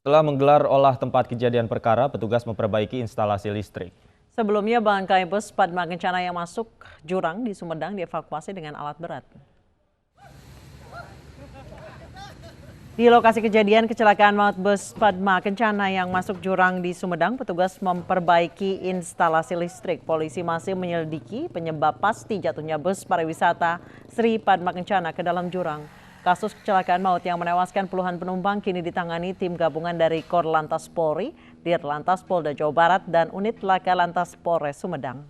Setelah menggelar olah tempat kejadian perkara, petugas memperbaiki instalasi listrik. Sebelumnya bangkai bus Padma Kencana yang masuk jurang di Sumedang dievakuasi dengan alat berat. Di lokasi kejadian kecelakaan maut bus Padma Kencana yang masuk jurang di Sumedang, petugas memperbaiki instalasi listrik. Polisi masih menyelidiki penyebab pasti jatuhnya bus pariwisata Sri Padma Kencana ke dalam jurang. Kasus kecelakaan maut yang menewaskan puluhan penumpang kini ditangani tim gabungan dari Korlantas Polri, Dirlantas Polda Jawa Barat, dan Unit Laka Lantas Polres Sumedang.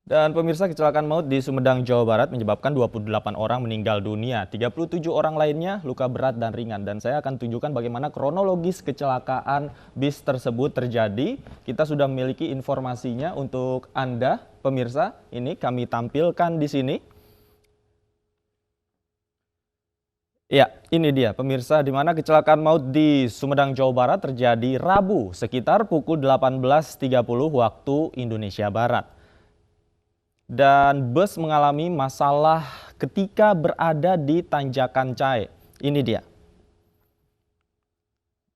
Dan pemirsa, kecelakaan maut di Sumedang, Jawa Barat menyebabkan 28 orang meninggal dunia, 37 orang lainnya luka berat dan ringan. Dan saya akan tunjukkan bagaimana kronologis kecelakaan bis tersebut terjadi. Kita sudah memiliki informasinya untuk Anda, pemirsa. Ini kami tampilkan di sini. Ya, ini dia pemirsa, di mana kecelakaan maut di Sumedang, Jawa Barat terjadi Rabu sekitar pukul 18.30 waktu Indonesia Barat. Dan bus mengalami masalah ketika berada di Tanjakan Cai. Ini dia.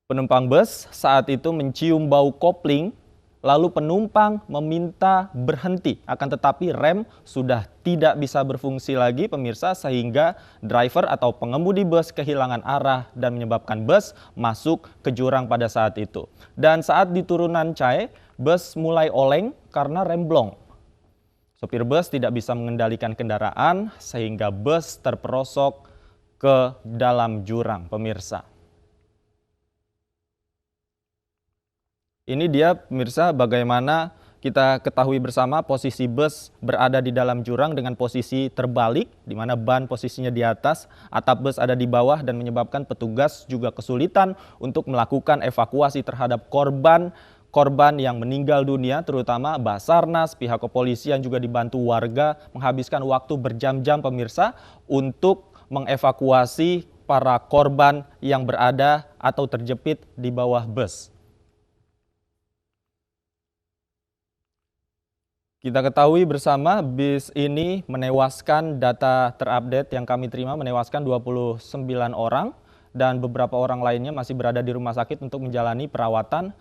Penumpang bus saat itu mencium bau kopling, lalu penumpang meminta berhenti. Akan tetapi rem sudah tidak bisa berfungsi lagi, pemirsa, sehingga driver atau pengemudi bus kehilangan arah dan menyebabkan bus masuk ke jurang pada saat itu. Dan saat di turunan Cai, bus mulai oleng karena remblong. Sopir bus tidak bisa mengendalikan kendaraan sehingga bus terperosok ke dalam jurang, pemirsa. Ini dia pemirsa bagaimana kita ketahui bersama posisi bus berada di dalam jurang dengan posisi terbalik, di mana ban posisinya di atas, atap bus ada di bawah, dan menyebabkan petugas juga kesulitan untuk melakukan evakuasi terhadap korban yang meninggal dunia, terutama Basarnas, pihak kepolisian juga dibantu warga menghabiskan waktu berjam-jam, pemirsa, untuk mengevakuasi para korban yang berada atau terjepit di bawah bus. Kita ketahui bersama bis ini menewaskan, data terupdate yang kami terima menewaskan 29 orang dan beberapa orang lainnya masih berada di rumah sakit untuk menjalani perawatan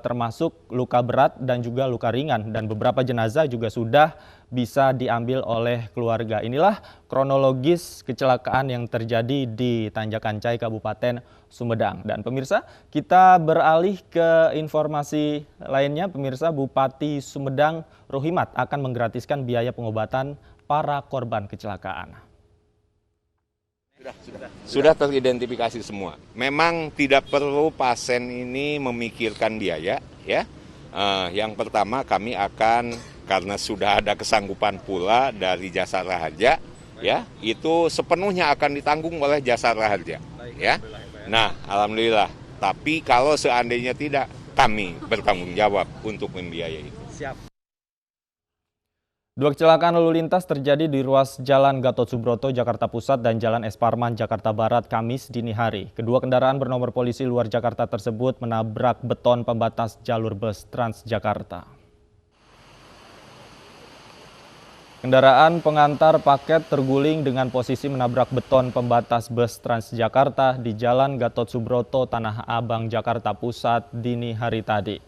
termasuk luka berat dan juga luka ringan, dan beberapa jenazah juga sudah bisa diambil oleh keluarga. Inilah kronologis kecelakaan yang terjadi di Tanjakan Cai, Kabupaten Sumedang. Dan pemirsa, kita beralih ke informasi lainnya. Pemirsa, Bupati Sumedang Rohimat akan menggratiskan biaya pengobatan para korban kecelakaan. Sudah teridentifikasi semua. Memang tidak perlu pasien ini memikirkan biaya, ya. Yang pertama kami akan, karena sudah ada kesanggupan pula dari Jasara Harja, ya, itu sepenuhnya akan ditanggung oleh Jasara Harja, ya. Nah, alhamdulillah. Tapi kalau seandainya tidak, kami bertanggung jawab untuk membiayai itu. Siap. Dua kecelakaan lalu lintas terjadi di ruas Jalan Gatot Subroto, Jakarta Pusat, dan Jalan Es Parman, Jakarta Barat, Kamis dini hari. Kedua kendaraan bernomor polisi luar Jakarta tersebut menabrak beton pembatas jalur bus Transjakarta. Kendaraan pengantar paket terguling dengan posisi menabrak beton pembatas bus Transjakarta di Jalan Gatot Subroto, Tanah Abang, Jakarta Pusat dini hari tadi.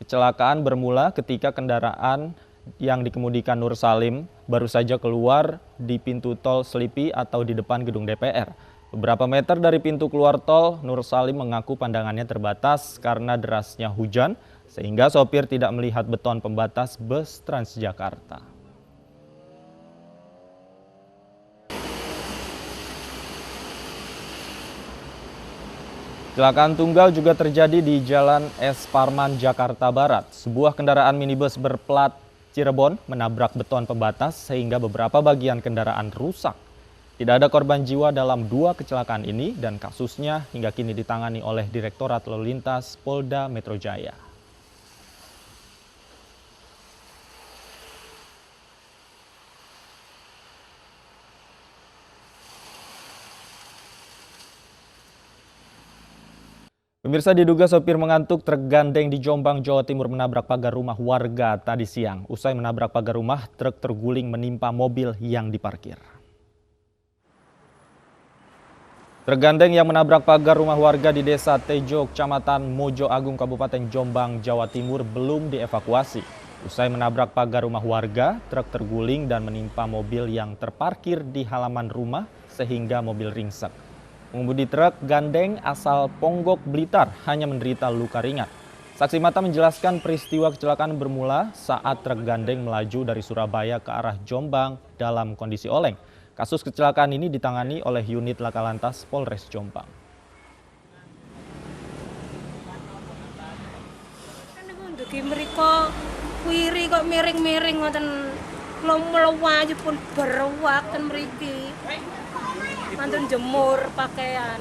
Kecelakaan bermula ketika kendaraan yang dikemudikan Nur Salim baru saja keluar di pintu tol Selipi atau di depan gedung DPR. Beberapa meter dari pintu keluar tol, Nur Salim mengaku pandangannya terbatas karena derasnya hujan, sehingga sopir tidak melihat beton pembatas bus Transjakarta. Kecelakaan tunggal juga terjadi di Jalan Es Parman, Jakarta Barat. Sebuah kendaraan minibus berplat Cirebon menabrak beton pembatas sehingga beberapa bagian kendaraan rusak. Tidak ada korban jiwa dalam dua kecelakaan ini dan kasusnya hingga kini ditangani oleh Direktorat Lalu Lintas Polda Metro Jaya. Pemirsa, diduga sopir mengantuk truk gandeng di Jombang, Jawa Timur menabrak pagar rumah warga tadi siang. Usai menabrak pagar rumah, truk terguling menimpa mobil yang diparkir. Truk gandeng yang menabrak pagar rumah warga di Desa Tejo, Kecamatan Mojo Agung, Kabupaten Jombang, Jawa Timur belum dievakuasi. Usai menabrak pagar rumah warga, truk terguling dan menimpa mobil yang terparkir di halaman rumah sehingga mobil ringsek. Pengemudi truk gandeng asal Ponggok, Blitar hanya menderita luka ringan. Saksi mata menjelaskan peristiwa kecelakaan bermula saat truk gandeng melaju dari Surabaya ke arah Jombang dalam kondisi oleng. Kasus kecelakaan ini ditangani oleh unit Laka Lantas Polres Jombang. Ndugi mriko wiri kok miring-miring ngoten mlewaju pun berwak ten mriki. Mantun jemur pakaian.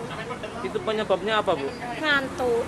Itu penyebabnya apa, Bu? Ngantuk.